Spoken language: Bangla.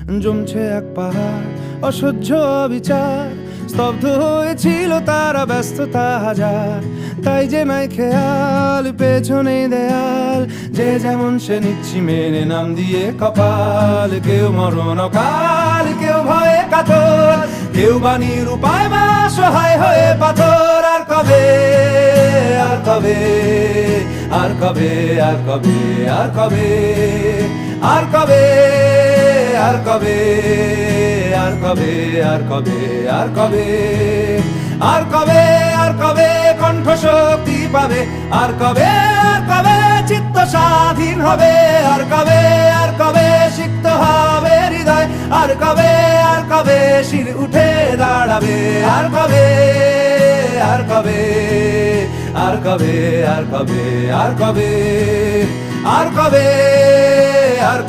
জমছে এক পাহাড় অসহ্য অবিচার, স্তব্ধ হয়েছিল তারা ব্যস্ততা হাজার। তাই যে নাই খেয়াল পেছনে দেয়াল, যে যেমন সে নিচ্ছি মেনে নাম দিয়ে কপাল। কেউ মরণ অকাল, কেউ ভয়ে কাতর, কেউ বাণীর উপায় বা সহায় হয়ে পাথর। আর কবে, আর কবে, আর কবে, আর কবে, আর কবে, আর কবে, আর কবে, আর কবে, আর কবে, আর কবে, আর কবে, আর কবে কণ্ঠ শক্তি পাবে? আর কবে, আর কবে চিত্ত স্বাধীন হবে? আর কবে, আর কবে সিক্ত হবে হৃদয়? আর কবে, আর কবে শির উঠে দাঁড়াবে? আর কবে, আর কবে, আর কবে, আর কবে, আর কবে, আর কবে,